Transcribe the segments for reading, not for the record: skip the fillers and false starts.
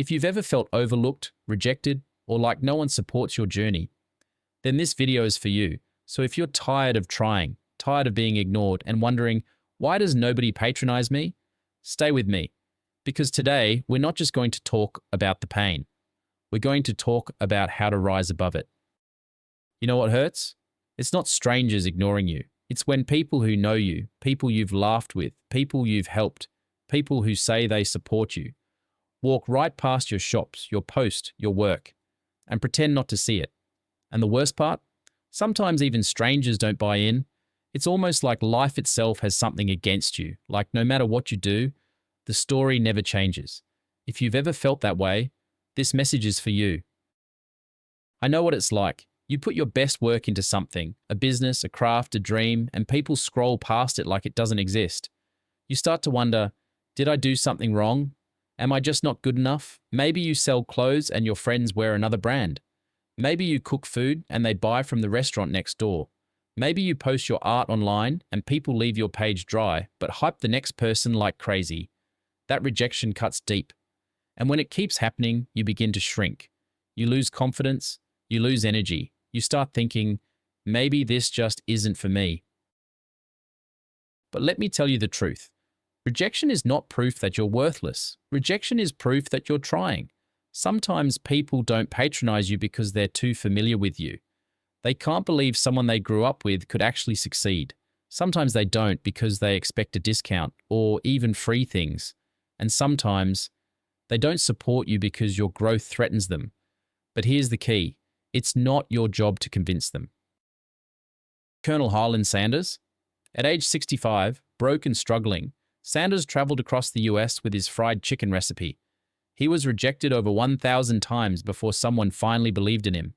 If you've ever felt overlooked, rejected, or like no one supports your journey, then this video is for you. So if you're tired of trying, tired of being ignored, and wondering, why does nobody patronize me? Stay with me. Because today, we're not just going to talk about the pain. We're going to talk about how to rise above it. You know what hurts? It's not strangers ignoring you. It's when people who know you, people you've laughed with, people you've helped, people who say they support you, walk right past your shops, your post, your work, and pretend not to see it. And the worst part? Sometimes even strangers don't buy in. It's almost like life itself has something against you, like no matter what you do, the story never changes. If you've ever felt that way, this message is for you. I know what it's like. You put your best work into something, a business, a craft, a dream, and people scroll past it like it doesn't exist. You start to wonder, did I do something wrong? Am I just not good enough? Maybe you sell clothes and your friends wear another brand. Maybe you cook food and they buy from the restaurant next door. Maybe you post your art online and people leave your page dry, but hype the next person like crazy. That rejection cuts deep. And when it keeps happening, you begin to shrink. You lose confidence, you lose energy. You start thinking, maybe this just isn't for me. But let me tell you the truth. Rejection is not proof that you're worthless. Rejection is proof that you're trying. Sometimes people don't patronize you because they're too familiar with you. They can't believe someone they grew up with could actually succeed. Sometimes they don't because they expect a discount or even free things. And sometimes they don't support you because your growth threatens them. But here's the key. It's not your job to convince them. Colonel Highland Sanders? At age 65, broke and struggling, Sanders traveled across the US with his fried chicken recipe. He was rejected over 1,000 times before someone finally believed in him.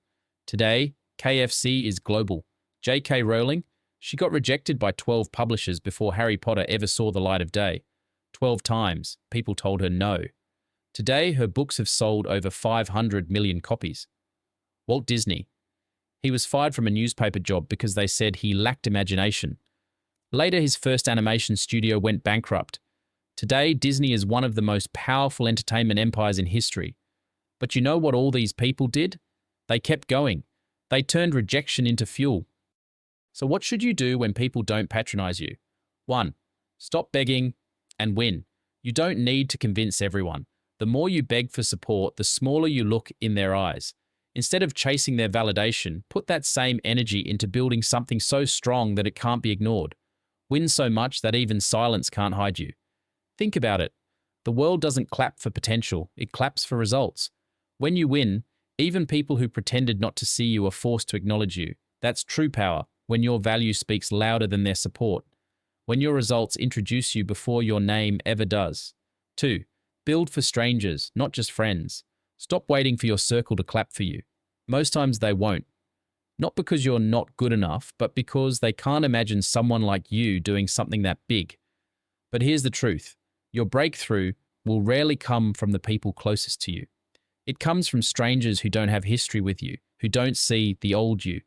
Today, KFC is global. J.K. Rowling? She got rejected by 12 publishers before Harry Potter ever saw the light of day. 12 times, people told her no. Today, her books have sold over 500 million copies. Walt Disney. He was fired from a newspaper job because they said he lacked imagination. Later, his first animation studio went bankrupt. Today, Disney is one of the most powerful entertainment empires in history. But you know what all these people did? They kept going. They turned rejection into fuel. So what should you do when people don't patronize you? 1. Stop begging and win. You don't need to convince everyone. The more you beg for support, the smaller you look in their eyes. Instead of chasing their validation, put that same energy into building something so strong that it can't be ignored. Win so much that even silence can't hide you. Think about it. The world doesn't clap for potential, it claps for results. When you win, even people who pretended not to see you are forced to acknowledge you. That's true power, when your value speaks louder than their support. When your results introduce you before your name ever does. 2. Build for strangers, not just friends. Stop waiting for your circle to clap for you. Most times they won't. Not because you're not good enough, but because they can't imagine someone like you doing something that big. But here's the truth. Your breakthrough will rarely come from the people closest to you. It comes from strangers who don't have history with you, who don't see the old you.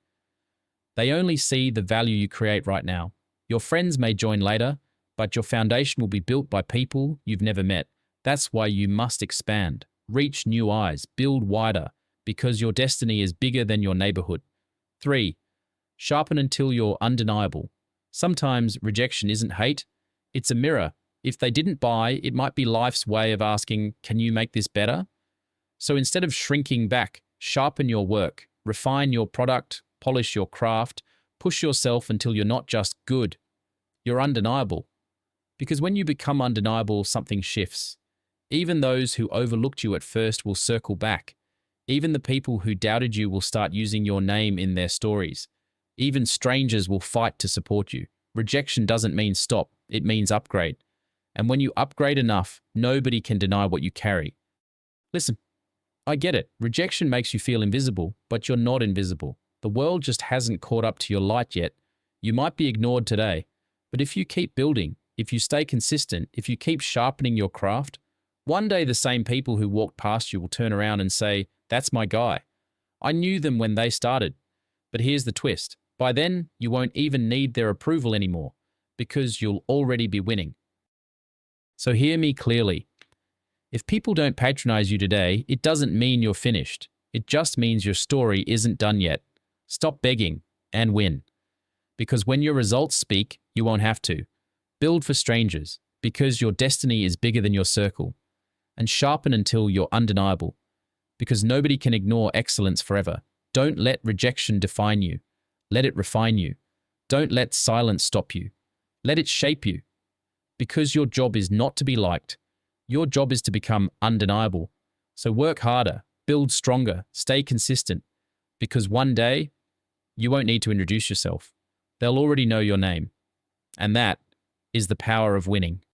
They only see the value you create right now. Your friends may join later, but your foundation will be built by people you've never met. That's why you must expand, reach new eyes, build wider, because your destiny is bigger than your neighborhood. 3. Sharpen until you're undeniable. Sometimes rejection isn't hate, it's a mirror. If they didn't buy, it might be life's way of asking, can you make this better? So instead of shrinking back, sharpen your work, refine your product, polish your craft, push yourself until you're not just good, you're undeniable. Because when you become undeniable, something shifts. Even those who overlooked you at first will circle back. Even the people who doubted you will start using your name in their stories. Even strangers will fight to support you. Rejection doesn't mean stop, it means upgrade. And when you upgrade enough, nobody can deny what you carry. Listen, I get it. Rejection makes you feel invisible, but you're not invisible. The world just hasn't caught up to your light yet. You might be ignored today, but if you keep building, if you stay consistent, if you keep sharpening your craft, one day the same people who walked past you will turn around and say, that's my guy. I knew them when they started. But here's the twist. By then, you won't even need their approval anymore, because you'll already be winning. So hear me clearly. If people don't patronize you today, it doesn't mean you're finished. It just means your story isn't done yet. Stop begging and win. Because when your results speak, you won't have to. Build for strangers, because your destiny is bigger than your circle. And sharpen until you're undeniable, because nobody can ignore excellence forever. Don't let rejection define you. Let it refine you. Don't let silence stop you. Let it shape you. Because your job is not to be liked. Your job is to become undeniable. So work harder, build stronger, stay consistent, because one day you won't need to introduce yourself. They'll already know your name. And that is the power of winning.